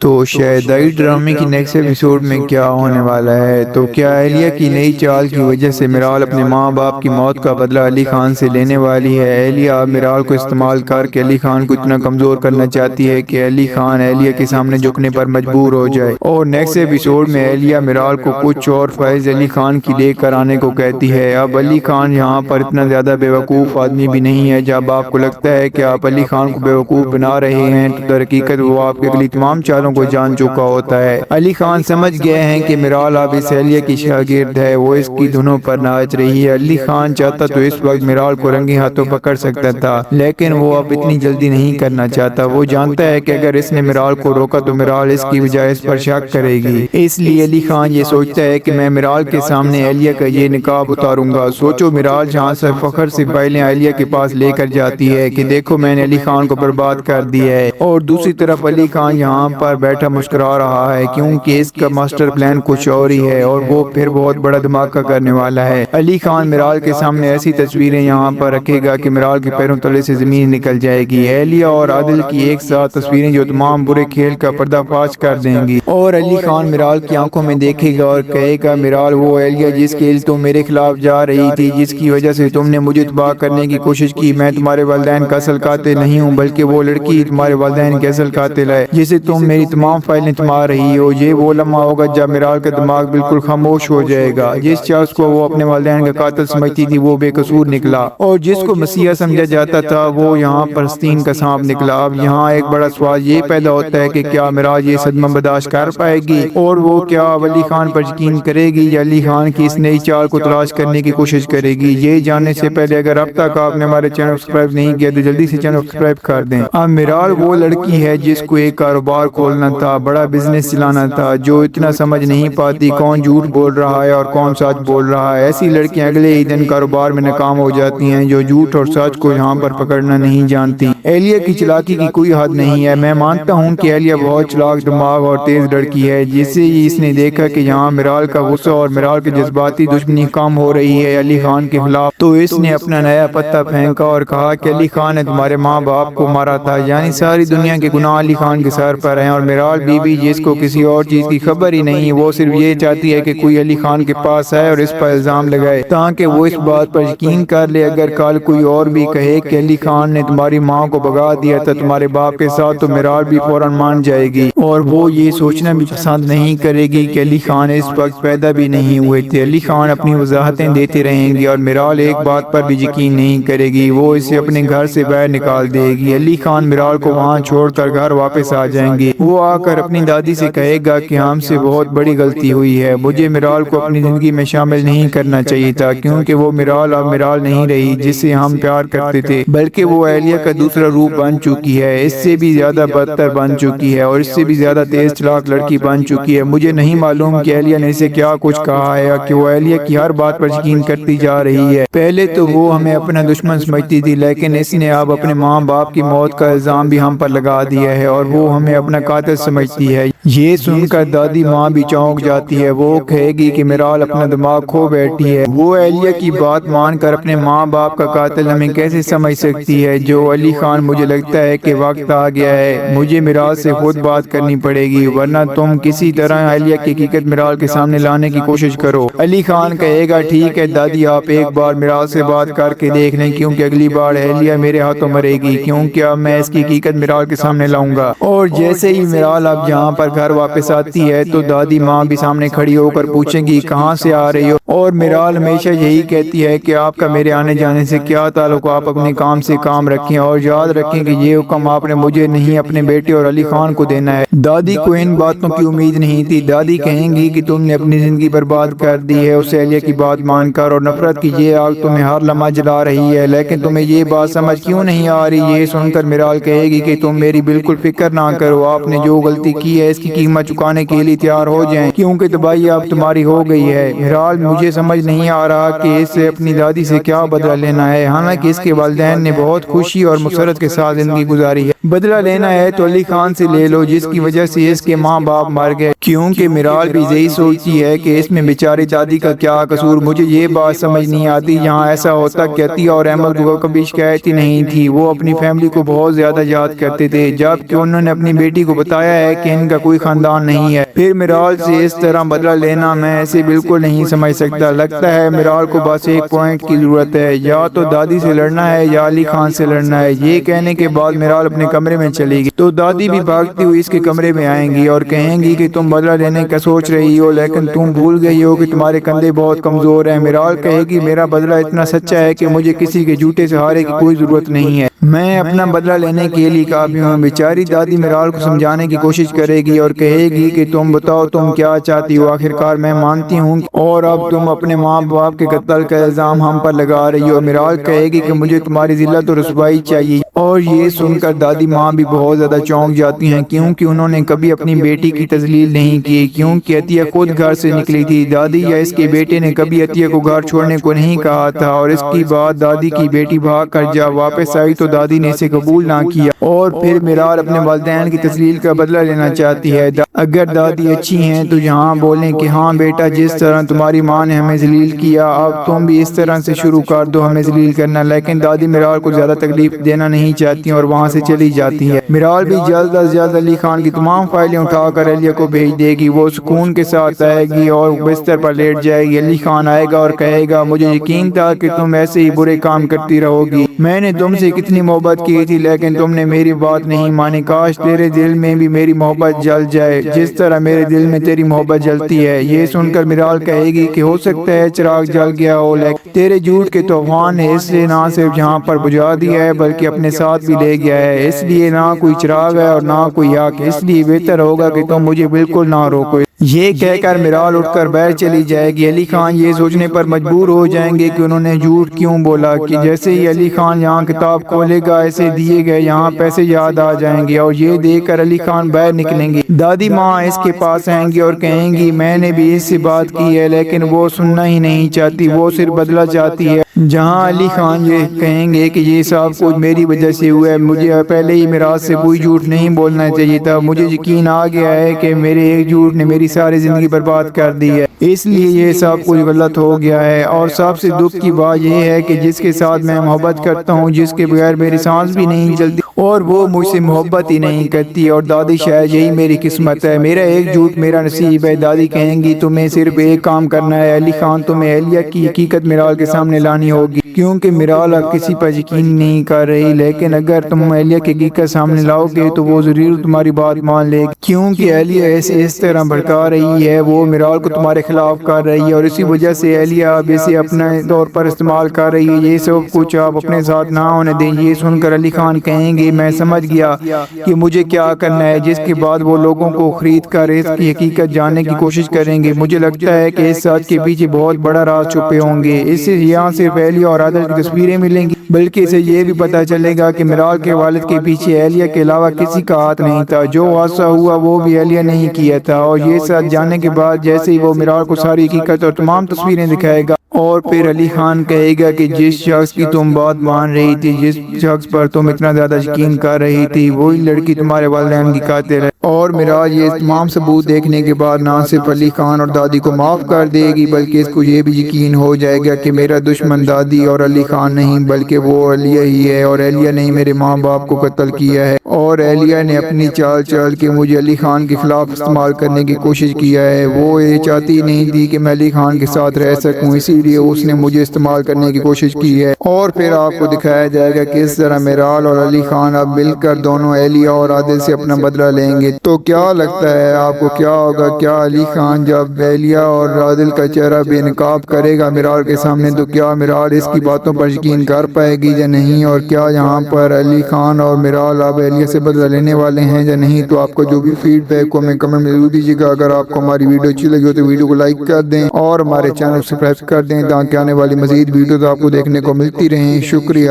تو شیدائی ڈرامے کی نیکسٹ ایپیسوڈ میں کیا ہونے والا ہے؟ تو کیا اہلیہ کی نئی چال کی وجہ سے میرال اپنے ماں باپ کی موت کا بدلہ علی خان سے لینے والی ہے؟ اہلیہ اب میرال کو استعمال کر کے علی خان کو اتنا کمزور کرنا چاہتی ہے کہ علی خان اہلیہ کے سامنے جھکنے پر مجبور ہو جائے، اور نیکسٹ ایپیسوڈ میں اہلیہ میرال کو کچھ اور فیض علی خان کی لے کر آنے کو کہتی ہے۔ اب علی خان یہاں پر اتنا زیادہ بیوقوف آدمی بھی نہیں ہے۔ جب آپ کو لگتا ہے کہ آپ علی خان کو بیوقوف بنا رہے ہیں تو در حقیقت وہ آپ کے اگلی تمام چالوں کو جان چکا ہوتا ہے۔ علی خان سمجھ گئے ہیں کہ میرال اب اس اہلیہ کی شاگرد ہے، وہ اس کی دھنوں پر ناچ رہی ہے۔ علی خان چاہتا تو اس وقت میرال کو رنگے ہاتھوں پکڑ سکتا تھا، لیکن وہ اب اتنی جلدی نہیں کرنا چاہتا۔ وہ جانتا ہے کہ اگر اس نے میرال کو روکا تو میرال اس کی بجائے اس پر شک کرے گی، اس لیے علی خان یہ سوچتا ہے کہ میں میرال کے سامنے اہلیہ کا یہ نقاب اتاروں گا۔ سوچو، میرال جہاں سے فخر سے فائلیں اہلیہ کے پاس لے کر جاتی ہے کہ دیکھو میں نے علی خان کو برباد کر دیا ہے، اور دوسری طرف علی خان یہاں پر بیٹھا مسکرا رہا ہے کیونکہ اس کا ماسٹر پلان کچھ اور ہی ہے، اور وہ پھر بہت بڑا دھماکہ کرنے والا ہے۔ علی خان میرال کے سامنے ایسی تصویریں یہاں پر رکھے گا کہ میرال کے پیروں تلے سے زمین نکل جائے گی۔ اہلیہ اور عادل کی ایک ساتھ تصویریں جو تمام برے کھیل کا پردہ فاش کر دیں گی، اور علی خان میرال کی آنکھوں میں دیکھے گا اور کہے گا میرال وہ اہلیہ جس کے تم میرے خلاف جا رہی تھی، جس کی وجہ سے تم نے مجھے تباہ کرنے کی کوشش کی، میں تمہارے والدین کا اصل قاتل نہیں ہوں بلکہ وہ لڑکی تمہارے والدین کے اصل قاتل ہے جسے تم میری تمام فائلیں تھما رہی ہو۔ یہ وہ لمحہ ہوگا جب میرال کا دماغ بالکل خاموش ہو جائے گا۔ جس شخص کو وہ اپنے والدین کا قاتل سمجھتی تھی وہ بے قصور نکلا، اور جس کو مسیحا سمجھا جاتا تھا وہ یہاں پر آستین کا سانپ نکلا۔ اب یہاں ایک بڑا سوال یہ پیدا ہوتا ہے کہ کیا میرال یہ صدمہ برداشت کر پائے گی، اور وہ کیا علی خان پر یقین کرے گی یا علی خان کی اس نئی چال کو تلاش کرنے کی کوشش کرے گی؟ یہ جاننے سے پہلے اگر اب تک آپ نے ہمارے چینل سبسکرائب نہیں کیا تو جلدی سے چینل سبسکرائب کر دیں۔ اب میرال وہ لڑکی ہے جس کو ایک کاروبار کھولنا تھا، بڑا بزنس چلانا تھا، جو اتنا سمجھ نہیں پاتی کون جھوٹ بول رہا ہے اور کون سچ بول رہا ہے۔ ایسی لڑکیاں اگلے ہی دن کاروبار میں ناکام ہو جاتی ہیں جو جھوٹ اور سچ کو یہاں پر پکڑنا نہیں جانتی۔ اہلیہ کی چلاکی کی کوئی حد نہیں ہے۔ میں مانتا ہوں کہ اہلیہ بہت چلاک دماغ اور تیز لڑکی ہے، جسے ہی اس نے دیکھا کہ یہاں میرال کا غصہ اور میرال کی جذباتی دشمنی کم ہو رہی ہے علی خان کے خلاف، تو اس نے اپنا نیا پتہ پھینکا اور کہا کہ علی خان نے تمہارے ماں باپ کو مارا تھا، یعنی ساری دنیا کے گناہ علی خان کے سر پر ہیں۔ اور میرال بی بی جس کو کسی اور چیز کی خبر ہی نہیں، وہ صرف یہ چاہتی ہے کہ کوئی علی خان کے پاس آئے اور اس پر الزام لگائے تاکہ وہ اس بات پر یقین کر لے اگر کل کوئی اور بھی کہے کہ علی خان نے تمہاری ماں کو بھگا دیا تھا تمہارے باپ کے ساتھ تو میرال بھی فوراً مان جائے گی، اور وہ یہ سوچنا بھی پسند نہیں کرے گی کہ علی خان اس وقت پیدا بھی نہیں ہوئے تھے۔ علی خان اپنی وضاحتیں دیتے رہیں گی اور میرال ایک بات پر بھی یقین نہیں کرے گی، وہ اسے اپنے گھر سے باہر نکال دے گی۔ علی خان میرال کو وہاں چھوڑ کر گھر واپس آ جائیں گے۔ وہ آ کر اپنی دادی سے کہے گا کہ ہم سے بہت بڑی غلطی ہوئی ہے، مجھے میرال کو اپنی زندگی میں شامل نہیں کرنا چاہیے تھا، کیونکہ وہ میرال اب میرال نہیں رہی جسے ہم پیار کرتے تھے، بلکہ وہ اہلیہ کا دوسرا روپ بن چکی ہے، اس سے بھی زیادہ بدتر بن چکی ہے اور اس سے بھی زیادہ تیز چلاک لڑکی بن چکی ہے۔ مجھے نہیں معلوم کہ اہلیہ نے اسے کیا کچھ کہا ہے کہ وہ اہلیہ کی ہر بات پر یقین کرتی جا رہی ہے۔ پہلے تو وہ ہمیں اپنا دشمن سمجھتی تھی، لیکن اس نے اب اپنے ماں باپ کی موت کا الزام بھی ہم پر لگا دیا ہے اور وہ ہمیں اپنا قاتل سمجھتی ہے۔ یہ سن کر دادی ماں بھی چونک جاتی ہے، وہ کہے گی کہ میرال اپنا دماغ کھو بیٹھی ہے، وہ اہلیہ کی بات مان کر اپنے ماں باپ کا قاتل ہمیں کیسے سمجھ سکتی ہے؟ جو علی خان مجھے لگتا ہے کہ وقت آ گیا ہے، مجھے میرال سے خود بات کرنی پڑے گی، ورنہ تم کسی طرح اہلیہ کی حقیقت میرال کے سامنے لانے کی کوشش کرو۔ علی خان کہے گا ٹھیک ہے دادی، آپ ایک بار میرال سے بات کر کے دیکھ لیں، کیونکہ اگلی بار اہلیہ میرے ہاتھوں مرے گی، کیونکہ اب میں اس کی حقیقت میرال کے سامنے لاؤں گا۔ اور جیسے ہی میرال اب یہاں پر گھر واپس آتی ہے تو دادی ماں بھی سامنے کھڑی ہو کر پوچھیں گی کہاں سے آ رہی ہو، اور میرال ہمیشہ یہی کہتی ہے کہ آپ کا میرے آنے جانے سے کیا تعلق، آپ اپنے کام سے کام رکھیں اور یاد رکھیں کہ یہ حکم آپ نے مجھے نہیں اپنے بیٹے اور علی خان کو دینا ہے۔ دادی کو ان باتوں کی امید نہیں تھی۔ دادی کہیں گی کہ تم نے اپنی زندگی برباد کر دی ہے اس اہلیہ کی بات مان کر، اور نفرت کی یہ آگ تمہیں ہر لمحہ جلا رہی ہے، لیکن تمہیں یہ بات سمجھ کیوں نہیں آ رہی؟ یہ سن کر میرال کہے گی کہ تم میری بالکل فکر نہ کرو، آپ نے جو غلطی کی ہے اس کی قیمت چکانے کے لیے تیار ہو جائیں، کیونکہ تباہی اب تمہاری ہو گئی ہے۔ میرال مجھے سمجھ نہیں آ رہا کہ اسے اپنی دادی سے کیا بدلہ لینا ہے، حالانکہ اس کے والدین نے بہت خوشی اور مسرت کے ساتھ زندگی گزاری ہے۔ بدلہ لینا ہے تو علی خان سے لے لو جس کی وجہ سے اس کے ماں باپ مر گئے، کیونکہ میرال بھی یہی سوچتی ہے کہ اس میں بیچاری دادی کا کیا قصور۔ مجھے یہ بات سمجھ نہیں آتی، یہاں ایسا ہوتا کہ عطیہ اور احمد کو کبھی شکایت ہی نہیں تھی، وہ اپنی فیملی کو بہت زیادہ یاد کرتے تھے، جبکہ انہوں نے اپنی بیٹی کو بتایا ہے کہ ان کا کوئی خاندان نہیں ہے۔ پھر میرال سے اس طرح بدلہ لینا میں ایسے بالکل نہیں سمجھ سکتا۔ لگتا ہے میرال کو بس ایک پوائنٹ کی ضرورت ہے، یا تو دادی سے لڑنا ہے یا علی خان سے لڑنا ہے۔ یہ کہنے کے بعد میرال اپنے کمرے میں چلی گئی تو دادی بھی بھاگتی ہوئی اس کے کمرے میں آئیں گی اور کہیں گی کہ تم بدلہ لینے کا سوچ رہی ہو، لیکن تم بھول گئی ہو کہ تمہارے کندھے بہت کمزور ہیں۔ میرال کہے گی میرا بدلہ اتنا سچا ہے کہ مجھے کسی کے جھوٹے سہارے کی کوئی ضرورت نہیں ہے، میں اپنا بدلہ لینے کے لیے کافی ہوں۔ بیچاری دادی میرال کو سمجھانے کی کوشش کرے گی اور کہے گی کہ تم بتاؤ تم کیا چاہتی ہو، آخرکار میں مانتی ہوں اور اب تم اپنے ماں باپ کے قتل کا الزام ہم پر لگا رہی ہو۔ میرال کہے گی کہ مجھے تمہاری ذلت و رسوائی چاہیے، اور یہ سن کر دادی ماں بھی بہت زیادہ چونک جاتی ہیں، کیونکہ انہوں نے کبھی اپنی بیٹی کی تذلیل نہیں کی، کیونکہ عطیہ خود گھر سے نکلی تھی۔ دادی یا اس کے بیٹے نے کبھی عطیہ کو گھر چھوڑنے کو نہیں کہا تھا، اور اس کی بات دادی کی بیٹی بھاگ کر جب واپس آئی تو دادی نے اسے قبول نہ کیا، اور پھر میرال اپنے والدین کی تذلیل کا بدلہ لینا چاہتی ہے۔ اگر دادی اچھی ہیں تو یہاں بولیں کہ ہاں بیٹا، جس طرح تمہاری ماں نے ہمیں ذلیل کیا اب تم بھی اس طرح سے شروع کر دو ہمیں ذلیل کرنا، لیکن دادی میرال کو زیادہ تکلیف دینا نہیں چاہتی اور وہاں سے چلی جاتی ہے۔ میرال بھی جلد از جلد علی خان کی تمام فائلیں اٹھا کر اہلیہ کو بھیج دے گی، وہ سکون کے ساتھ آئے گی اور بستر پر لیٹ جائے گی۔ علی خان آئے گا اور کہے گا مجھے یقین تھا کہ تم ایسے ہی برے کام کرتی رہو گی، میں نے تم سے کتنی محبت کی تھی لیکن تم نے میری بات نہیں مانی، کاش تیرے دل میں بھی میری محبت جل جائے جس طرح میرے دل میں تیری محبت جلتی ہے۔ یہ سن کر میرال کہے گی کہ ہو سکتا ہے چراغ جل گیا ہو، لیکن تیرے جھوٹ کے طوفان نے اسے نہ صرف یہاں پر بجھا دیا ہے بلکہ اپنے ساتھ بھی لے گیا ہے، اس لیے نہ کوئی چراغ ہے اور نہ کوئی آگ، اس لیے بہتر ہوگا کہ تم مجھے بالکل نہ روکو۔ یہ کہہ کر میرال اٹھ کر باہر چلی جائے گی۔ علی خان یہ سوچنے پر مجبور ہو جائیں گے کہ انہوں نے جھوٹ کیوں بولا، کہ جیسے ہی علی خان یہاں کتاب کھولے گا اسے دیے گئے یہاں پیسے یاد آ جائیں گے، اور یہ دیکھ کر علی خان باہر نکلیں گے۔ دادی ماں اس کے پاس آئیں گی اور کہیں گی میں نے بھی اس سے بات کی ہے لیکن وہ سننا ہی نہیں چاہتی، وہ صرف بدلہ چاہتی ہے۔ جہاں علی خان یہ کہیں گے کہ یہ سب کچھ میری وجہ سے ہوا ہے، مجھے پہلے ہی میراث سے کوئی جھوٹ نہیں بولنا چاہیے تھا، مجھے یقین آ گیا ہے کہ میرے ایک جھوٹ نے میری ساری زندگی برباد کر دی ہے، اس لیے یہ سب کچھ غلط ہو گیا ہے۔ اور سب سے دکھ کی بات یہ ہے کہ جس کے ساتھ میں محبت کرتا ہوں، جس کے بغیر میری سانس بھی نہیں چلتی، اور وہ مجھ سے محبت ہی نہیں کرتی، اور دادی شاید یہی میری قسمت ہے، میرا ایک جھوٹ میرا نصیب ہے۔ دادی کہیں گی تمہیں صرف ایک کام کرنا ہے علی خان، تمہیں اہلیہ کی حقیقت میرال کے سامنے لانی ہوگی، کیونکہ میرال اب کسی پر یقین نہیں کر رہی، لیکن اگر تم اہلیہ کی حقیقت سامنے لاؤ گے تو وہ ضرور تمہاری بات مان لے گی، کیونکہ اہلیہ ایسے اس طرح بھڑکا رہی ہے، وہ میرال کو تمہارے خلاف کر رہی ہے، اور اسی وجہ سے اہلیہ اب اسے اپنے طور پر استعمال کر رہی ہے، یہ سب کچھ آپ اپنے ساتھ نہ ہونے دیں۔ یہ سن کر علی خان کہیں گے میں سمجھ گیا کہ مجھے کیا کرنا ہے، جس کے بعد وہ لوگوں کو خرید کر اس کی حقیقت جاننے کی کوشش کریں گے۔ مجھے لگتا ہے کہ اس سچ کے پیچھے بہت بڑا راز چھپے ہوں گے، اس سے یہاں صرف اہلیہ اور عادل کی تصویریں ملیں گی بلکہ اسے یہ بھی پتہ چلے گا کہ میرال کے والد کے پیچھے اہلیہ کے علاوہ کسی کا ہاتھ نہیں تھا، جو حادثہ ہوا وہ بھی اہلیہ نہیں کیا تھا، اور یہ سچ جاننے کے بعد جیسے ہی وہ میرال کو ساری حقیقت اور تمام تصویریں دکھائے گا، اور پھر علی خان کہے گا کہ جس شخص کی تم بات مان رہی تھی، جس شخص پر تم اتنا زیادہ یقین کر رہی تھی، وہی لڑکی تمہارے والدین کی قاتل ہے۔ اور میرال یہ تمام ثبوت دیکھنے کے بعد نہ صرف علی خان اور دادی کو معاف کر دے گی بلکہ اس کو یہ بھی یقین ہو جائے گا کہ میرا دشمن دادی اور علی خان نہیں بلکہ وہ اہلیہ ہی ہے، اور اہلیہ نے میرے ماں باپ کو قتل کیا ہے، اور اہلیہ نے اپنی چال چل کے مجھے علی خان کے خلاف استعمال کرنے کی کوشش کیا ہے، وہ یہ چاہتی نہیں تھی کہ میں علی خان کے ساتھ رہ سکوں، اسی لیے اس نے مجھے استعمال کرنے کی کوشش کی ہے۔ اور پھر آپ کو دکھایا جائے گا کہ اس طرح میرال اور علی خان اب مل کر دونوں اہلیہ اور عادل سے اپنا بدلہ لیں گے۔ تو کیا لگتا ہے آپ کو کیا ہوگا؟ کیا علی خان جب اہلیہ اور عادل کا چہرہ بے نقاب کرے گا میرال کے سامنے تو کیا میرال اس کی باتوں پر یقین کر پائے گی یا نہیں؟ اور کیا یہاں پر علی خان اور میرال اب اہلیہ سے بدلہ لینے والے ہیں یا نہیں؟ تو آپ کو جو بھی فیڈ بیک کو ہمیں کمنٹ میں ضرور دیجیے گا۔ اگر آپ کو ہماری ویڈیو اچھی لگی ہو تو ویڈیو کو لائک کر دیں اور ہمارے چینل کو سبسکرائب کر دیں تاکہ آنے والی مزید ویڈیوز آپ کو دیکھنے کو ملتی رہیں۔ شکریہ۔